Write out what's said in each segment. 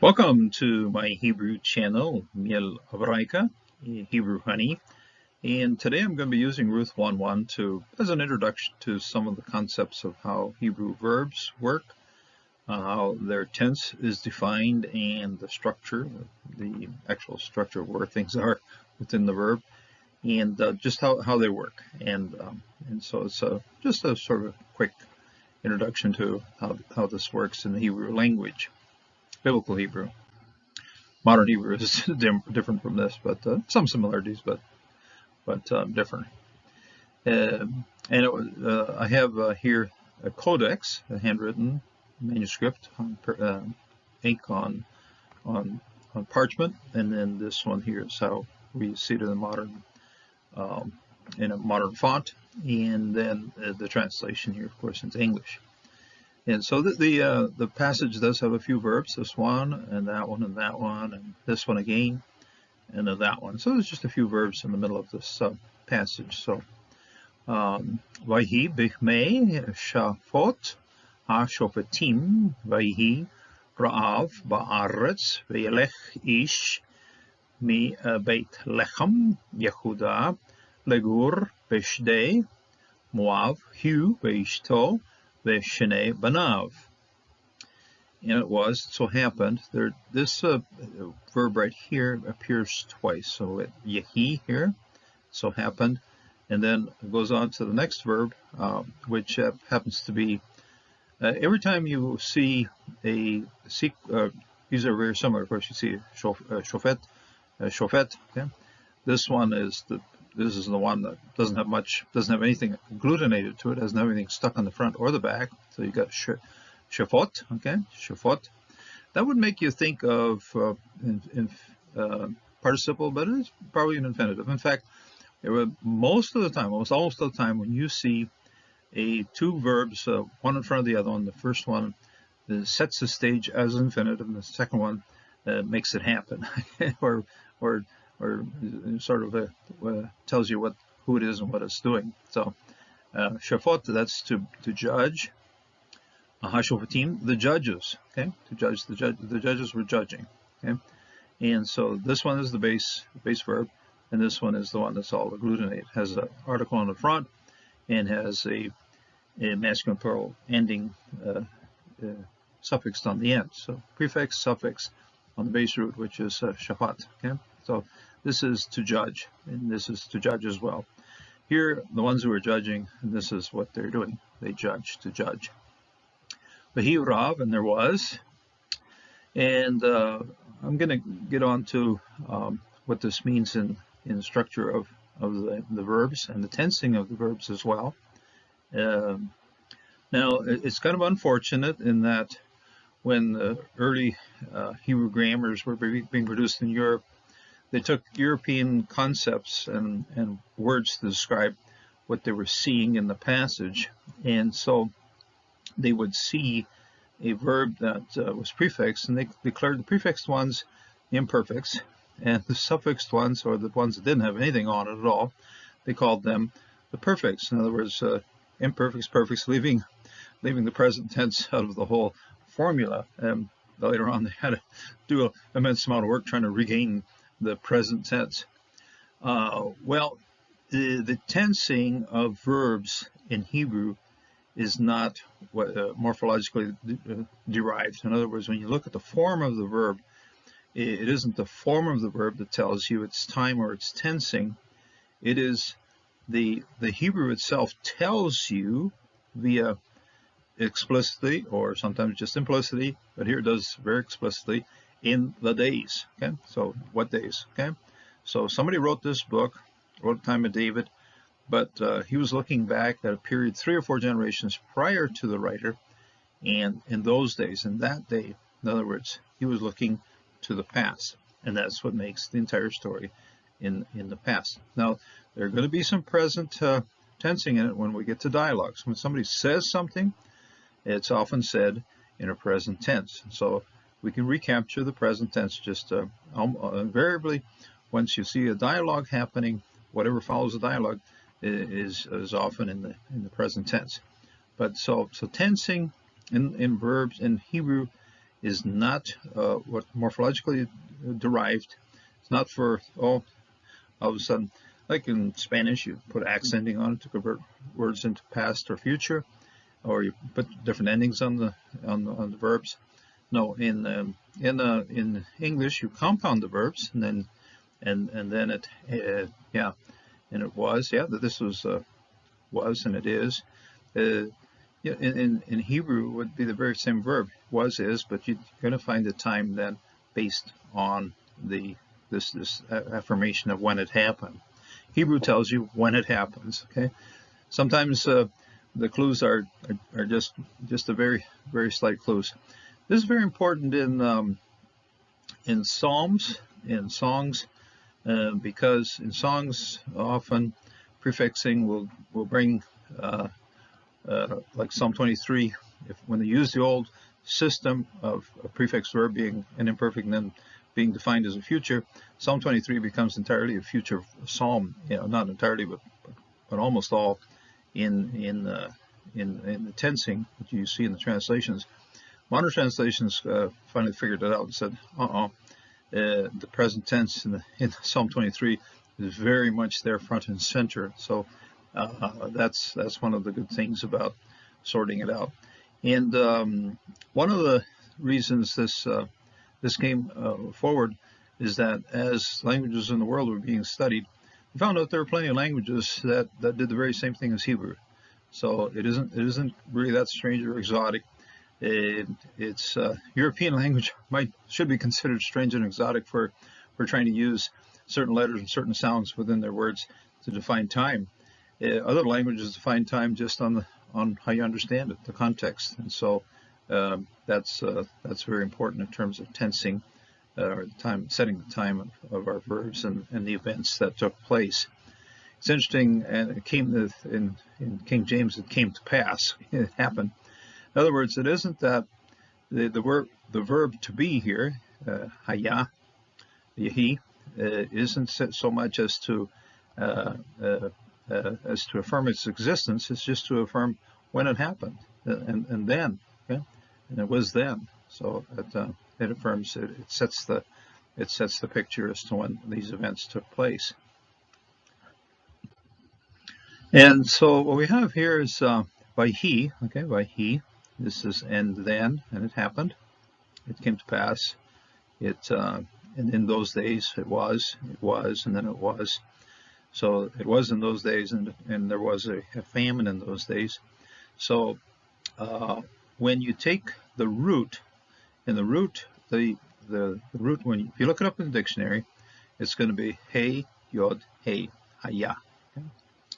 Welcome to my Hebrew channel, Miel hebraica, Hebrew honey. And today I'm going to be using Ruth 1:1 as an introduction to some of the concepts of how Hebrew verbs work, how their tense is defined, and the structure, the actual structure of where things are within the verb, and just how they work. And so it's just a sort of quick introduction to how this works in the Hebrew language, biblical Hebrew. Modern Hebrew is different from this, but some similarities, but different. I have here a codex, a handwritten manuscript on ink on parchment, and then this one here is how we see it in a modern font, and then the translation here, of course, into English. And so the passage does have a few verbs, this one, and that one, and that one, and this one again, and then that one. So there's just a few verbs in the middle of this passage. So, Vayhi bichmei shafot ha-shofetim, Vayhi ra'av ba'aretz, v'yelech ish mi beit lechem Yehuda legur b'shdei Moav hu v'ishto Veshnei Banav. And it so happened, this verb right here appears twice. So Yehi here, so happened, and then it goes on to the next verb, which happens to be, every time you see these are very similar. Of course, you see shofet, okay? This is the one that doesn't have anything agglutinated to it, doesn't have anything stuck on the front or the back. So you got shafot, okay, shafot. That would make you think of participle, but it's probably an infinitive. In fact, almost all the time, when you see two verbs, one in front of the other one, the first one sets the stage as infinitive, and the second one makes it happen, or sort of tells you who it is and what it's doing. So shafot, that's to judge. Hashofetim, the judges, okay, to judge. The judges were judging, okay. And so this one is the base verb, and this one is the one that's all agglutinated. Has an article on the front and has a masculine plural ending suffixed on the end. So prefix, suffix on the base root, which is shafat, okay. So this is to judge, and this is to judge as well. Here, the ones who are judging, and this is what they're doing. They judge, to judge. Vahi Rav, and there was. And I'm going to get on to what this means in the structure of the verbs and the tensing of the verbs as well. Now, it's kind of unfortunate in that when the early Hebrew grammars were being produced in Europe, they took European concepts and words to describe what they were seeing in the passage. And so they would see a verb that was prefixed, and they declared the prefixed ones the imperfects, and the suffixed ones, or the ones that didn't have anything on it at all, they called them the perfects. In other words, imperfects, perfects, leaving the present tense out of the whole formula. Later on, they had to do an immense amount of work trying to regain the present tense. The tensing of verbs in Hebrew is not morphologically derived. In other words, when you look at the form of the verb, it isn't the form of the verb that tells you its time or its tensing. It is the Hebrew itself tells you via explicitly, or sometimes just implicitly, but here it does very explicitly, in the days. Okay, so what days? Okay, so somebody wrote this book, wrote the time of David, but he was looking back at a period 3 or 4 generations prior to the writer, and in those days, in that day, in other words, he was looking to the past, and that's what makes the entire story in the past. Now, there are going to be some present tensing in it when we get to dialogues. When somebody says something, it's often said in a present tense. So we can recapture the present tense just invariably. Once you see a dialogue happening, whatever follows the dialogue is often in the present tense. But so tensing in verbs in Hebrew is not what morphologically derived. It's not for, oh, all of a sudden, like in Spanish, you put accenting on it to convert words into past or future, or you put different endings on the verbs. No, in English, you compound the verbs, and then it and it was, this was and it is. In Hebrew, it would be the very same verb, was, is, but you're going to find the time then based on this affirmation of when it happened. Hebrew tells you when it happens. Okay, sometimes the clues are just a very, very slight clues. This is very important in psalms, in songs, because in songs often prefixing will bring like Psalm 23. When they use the old system of a prefix verb being an imperfect and then being defined as a future, Psalm 23 becomes entirely a future psalm. Not entirely, but almost all in the tensing that you see in the translations. Modern translations finally figured it out and said, the present tense in Psalm 23 is very much there front and center. So that's one of the good things about sorting it out. And one of the reasons this came forward is that as languages in the world were being studied, we found out there are plenty of languages that did the very same thing as Hebrew. So it isn't really that strange or exotic. It's European language should be considered strange and exotic for trying to use certain letters and certain sounds within their words to define time. Other languages define time just on how you understand it, the context, and so that's very important in terms of tensing or setting the time of our verbs and the events that took place. It's interesting, and it came in King James. It came to pass. It happened. In other words, it isn't that the verb to be here, haya, yehi, isn't so much as to affirm its existence. It's just to affirm when it happened, and then, okay, and it was then. So it affirms it sets the picture as to when these events took place. And so what we have here is by he, okay, by he. This is and then, and it happened. It came to pass. And in those days it was, and then it was. So it was in those days, and there was a famine in those days. So when you take the root, and the root, the root, if you look it up in the dictionary, it's going to be hey, yod, hey, haya. Okay?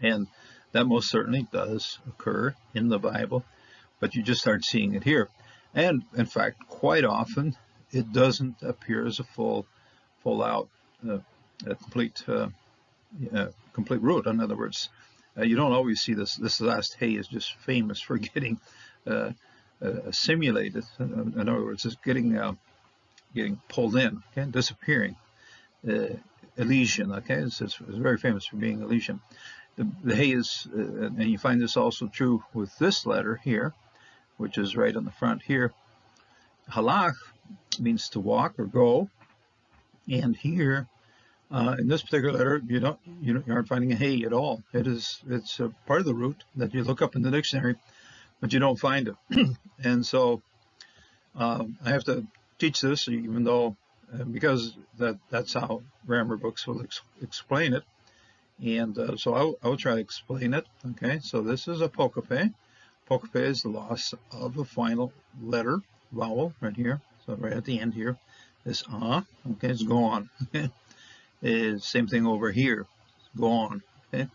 And that most certainly does occur in the Bible, but you just aren't seeing it here. And in fact, quite often, it doesn't appear as a full out, complete root. In other words, you don't always see this. This last hey is just famous for getting assimilated. In other words, it's getting pulled in, okay, disappearing. Elysian, okay, it's very famous for being Elysian. The hey is, and you find this also true with this letter here, which is right on the front here. Halach means to walk or go, and here in this particular letter, you aren't finding a hey at all. It's a part of the root that you look up in the dictionary, but you don't find it. And so I have to teach this, even though because that's how grammar books will explain it. And so I will try to explain it. Okay, so this is apocope. Apocope is the loss of a final letter, vowel, right here. So right at the end here, this okay, it's gone. Same thing over here, gone. Okay,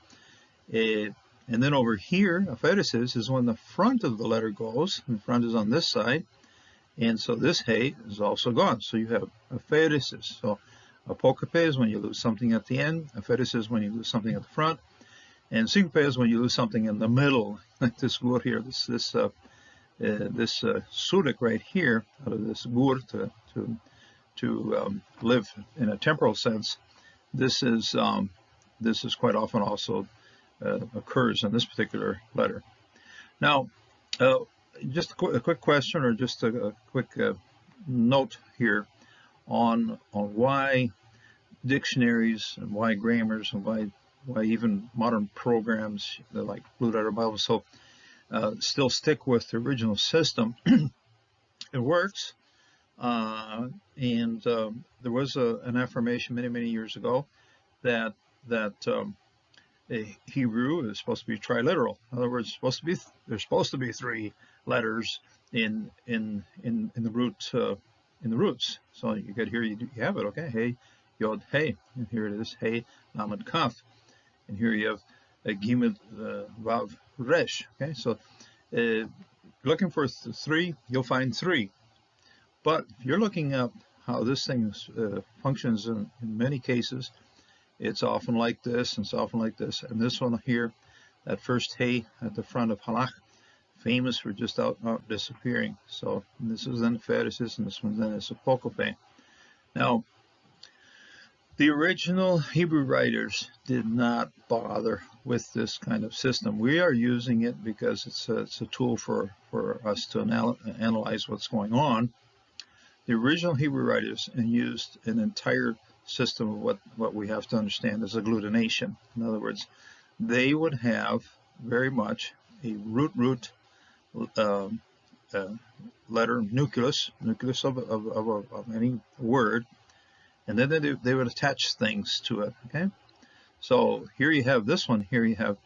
and then over here, apheresis is when the front of the letter goes, and the front is on this side, and so this hey is also gone. So you have apheresis. So apocope is when you lose something at the end. Apheresis is when you lose something at the front. And syncope is when you lose something in the middle, like this gur here, this surik right here, out of this gur to live in a temporal sense. This is quite often also occurs in this particular letter. Now, just a quick question, or just a quick note here on why dictionaries and why grammars and why even modern programs like Blue Letter Bible so still stick with the original system. It works, and there was an affirmation many years ago that Hebrew is supposed to be triliteral. In other words, there's supposed to be 3 letters in the root in the roots. So you get here, you have it. Okay, hey, yod, hey, and here it is, hey, lamed, kaf, and here you have a gimel, vav, resh. Okay, so looking for 3, you'll find 3. But if you're looking up how this thing functions in many cases, it's often like this, and it's often like this. And this one here, that first hey at the front of halach, famous for just out disappearing. So this is then Pharisees, and this one then is apokophe. Now, the original Hebrew writers did not bother with this kind of system. We are using it because it's a tool for us to analyze what's going on. The original Hebrew writers used an entire system of what we have to understand as agglutination. In other words, they would have very much a root letter nucleus of any word, and then they would attach things to it. Okay, so here you have this one. Here you have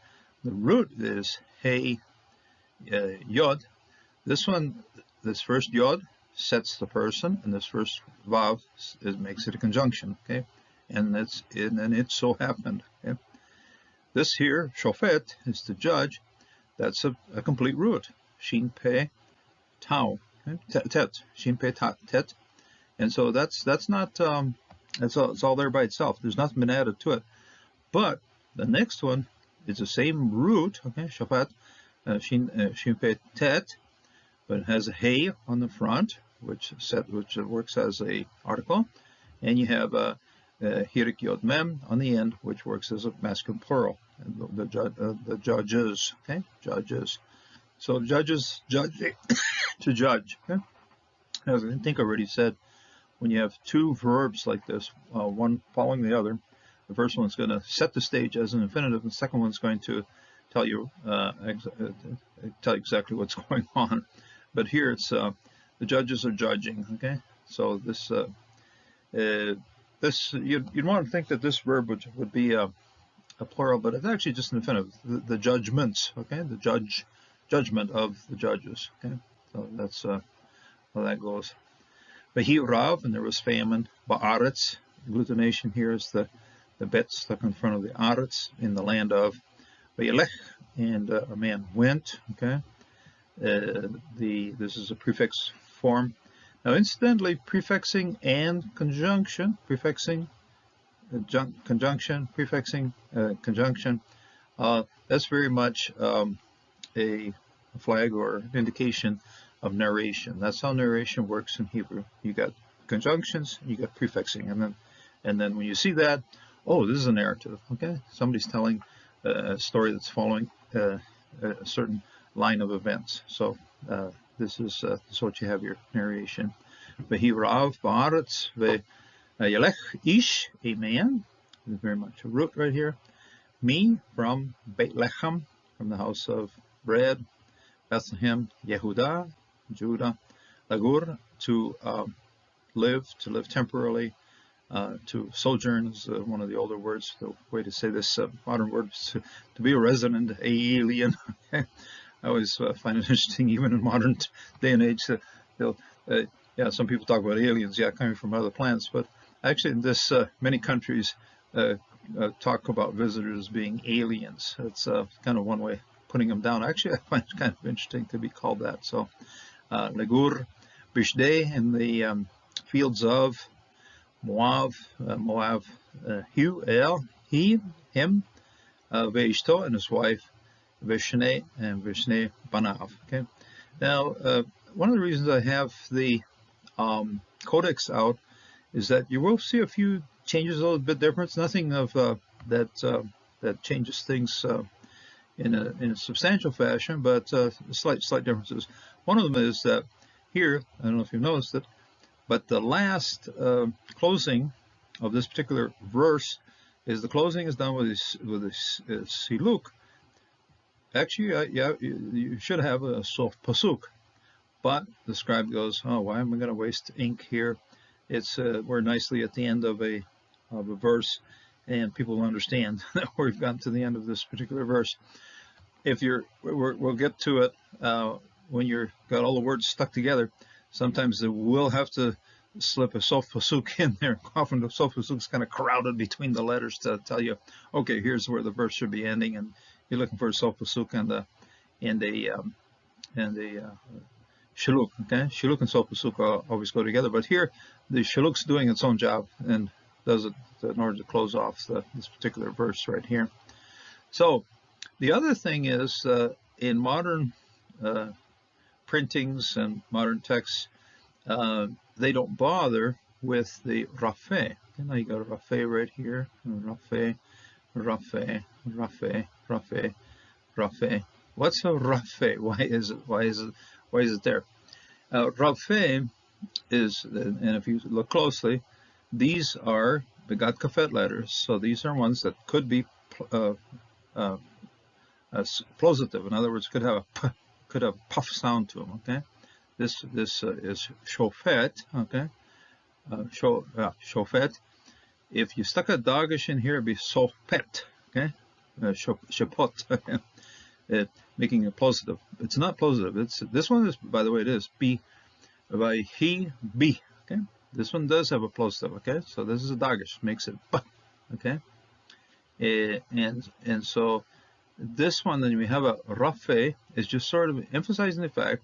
the root is hey yod. This one, this first yod sets the person, and this first vav makes it a conjunction. Okay, and it so happened. Okay, this here shofet is to judge. That's a complete root. Shin pe tau. Okay? Tet. Shin pe tet. And so that's not it's all there by itself. There's nothing been added to it. But the next one is the same root. Okay, shofet. Shin pe tet. But it has a hey on the front, which works as a article, and you have a hirik yod mem on the end, which works as a masculine plural. The judges, okay, judges. So judges judging to judge. Okay, as I think I already said, when you have 2 verbs like this, one following the other, the first one's going to set the stage as an infinitive, and the second one's going to tell you exactly what's going on. But here it's the judges are judging. Okay, so this you'd want to think that this verb would be a plural, but it's actually just an infinitive. The judgments. Okay, the judgment of the judges. Okay, so that's how that goes. Vahi rav, and there was famine. Ba'aretz, agglutination here is the bet stuck in front of the aretz, in the land of. Vayelech, and a man went. Okay. This is a prefix form. Now, incidentally, prefixing and conjunction, conjunction, that's very much a flag or an indication of narration. That's how narration works in Hebrew. You got conjunctions, you got prefixing, and then when you see that, oh, this is a narrative. Okay, somebody's telling a story that's following a certain line of events. So this is what you have your narration. Vehi rav ba'aretz ve'yelech ish, a man. There's very much a root right here. Me, from Beit Lechem, from the house of bread. Bethlehem, Yehuda, Judah. Lagur, to live temporarily. To sojourn is one of the older words. The way to say this modern word is to be a resident, a alien. Okay? I always find it interesting, even in modern day and age, that some people talk about aliens, coming from other planets, but actually in this, many countries talk about visitors being aliens. It's kind of one way of putting them down. Actually, I find it kind of interesting to be called that. So, Legur, Bishdei, in the fields of Moav, he, him, Veishto, and his wife, Vishnei, and Vishnei Banav. Okay. Now, one of the reasons I have the codex out is that you will see a few changes, a little bit different. Nothing of that changes things in a substantial fashion, but slight differences. One of them is that here, I don't know if you've noticed it, But the last closing of this particular verse is the closing is done with a siluk. Actually, yeah, you should have a sof pasuk, but the scribe goes, "Oh, why am I going to waste ink here? We're nicely at the end of a verse, and people will understand that we've gotten to the end of this particular verse. We'll get to it when you've got all the words stuck together. Sometimes we'll have to slip a sof pasuk in there. Often the sof pasuk is kind of crowded between the letters to tell you, okay, here's where the verse should be ending, and you're looking for a sof pasuk and a shiluk. Okay, shiluk and sof pasuk always go together, but here the shiluk's doing its own job and does it in order to close off this particular verse right here. So the other thing is in modern printings and modern texts, they don't bother with the rafeh. And now you got a rafeh right here. Rafeh, rafeh, rafeh, rafeh, rafeh. What's a rafeh? Why is it there? Rafeh is, and if you look closely, these are begat kafet letters. So these are ones that could be plosive. In other words, could have a puff sound to them. Okay. This is shofet, okay? Shofet. If you stuck a dagish in here, it'd be sofet, okay? Shapot, making it plosive. It's not plosive. This one is, by the way, it is be by he be, okay? This one does have a plosive, okay? So this is a dagish, makes it b, okay? And so this one, then we have a rafe, is just sort of emphasizing the fact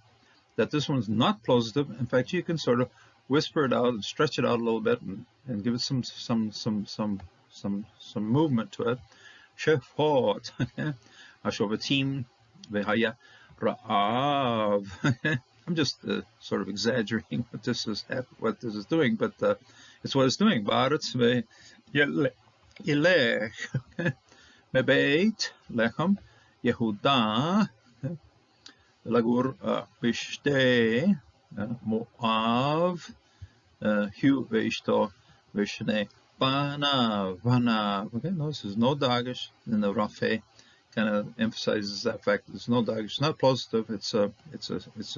that this one's not plosive. In fact, you can sort of whisper it out and stretch it out a little bit and give it some movement to it. Shefot, Hashovatim, Vehaya, Ra'av. I'm just sort of exaggerating what this is doing, but it's what it's doing. Ba'aretz ve'yelech, Mebeit lechem Yehuda. Lagur bishte Moav Hu veishto vishne Banav. Okay, notice there's no dagish in the Rafe. Kind of emphasizes that fact. There's no dagish. It's not plosive. It's a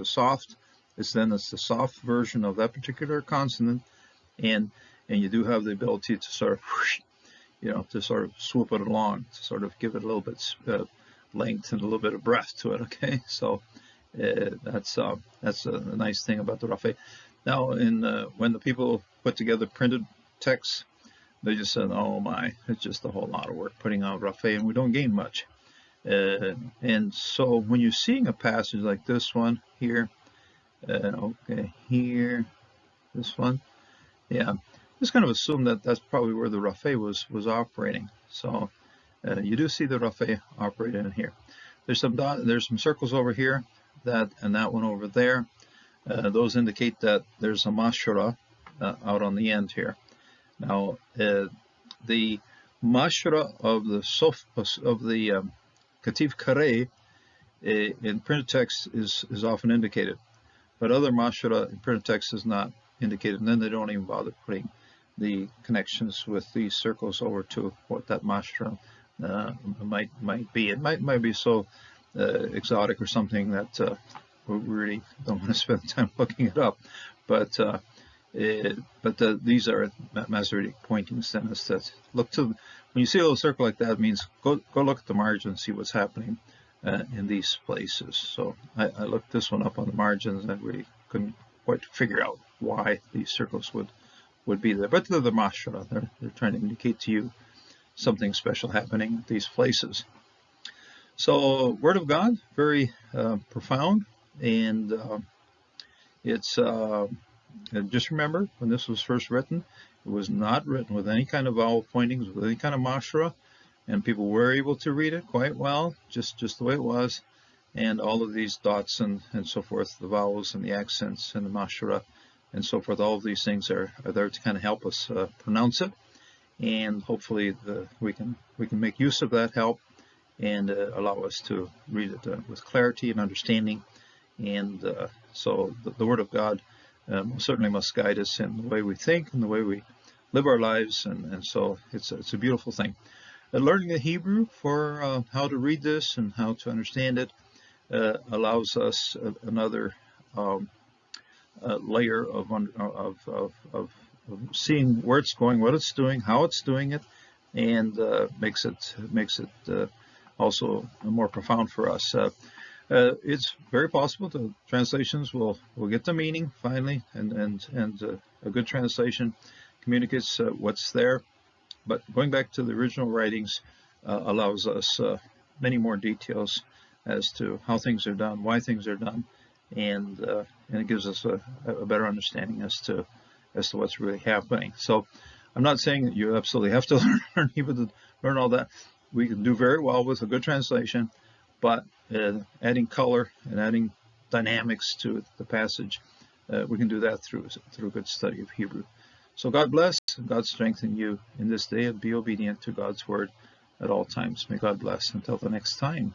soft. It's the soft version of that particular consonant, and you do have the ability to sort of, to sort of swoop it along, to sort of give it a little bit length and a little bit of breath to it. Okay, so that's a nice thing about the Rafe. Now, when the people put together printed texts, they just said, "Oh my, it's just a whole lot of work putting out Rafe, and we don't gain much." And so, when you're seeing a passage like this one here, okay, here, this one, yeah, just kind of assume that that's probably where the Rafe was operating. So you do see the Rafe operating in here. There's some circles over here, and that one over there. Those indicate that there's a mashra out on the end here. Now, the mashra of the katif kare in printed text is often indicated, but other mashra in printed text is not indicated, and then they don't even bother putting the connections with these circles over to what that mashra might be. It might be so exotic or something that we really don't want to spend time looking it up. But these are Masoretic pointings. Then that look to, when you see a little circle like that, it means go look at the margin and see what's happening in these places. So I looked this one up on the margins and I really couldn't quite figure out why these circles would be there. But they're the mashra. They're trying to indicate to you something special happening at these places. So, Word of God, very profound, and it's just remember, when this was first written, it was not written with any kind of vowel pointings, with any kind of mashra, and people were able to read it quite well, just the way it was, and all of these dots and so forth, the vowels and the accents and the mashra and so forth, all of these things are there to kind of help us pronounce it, and hopefully we can make use of that help and allow us to read it with clarity and understanding. And so the Word of God certainly must guide us in the way we think and the way we live our lives, and so it's a beautiful thing. Learning the Hebrew for how to read this and how to understand it allows us another layer of seeing where it's going, what it's doing, how it's doing it, and makes it also more profound for us. It's very possible the translations will get the meaning finally, and a good translation communicates what's there. But going back to the original writings allows us many more details as to how things are done, why things are done, and it gives us a better understanding as to what's really happening. So I'm not saying that you absolutely have to learn Hebrew to learn all that. We can do very well with a good translation, but adding color and adding dynamics to the passage, we can do that through a good study of Hebrew. So God bless, God strengthen you in this day, and be obedient to God's word at all times. May God bless. Until the next time.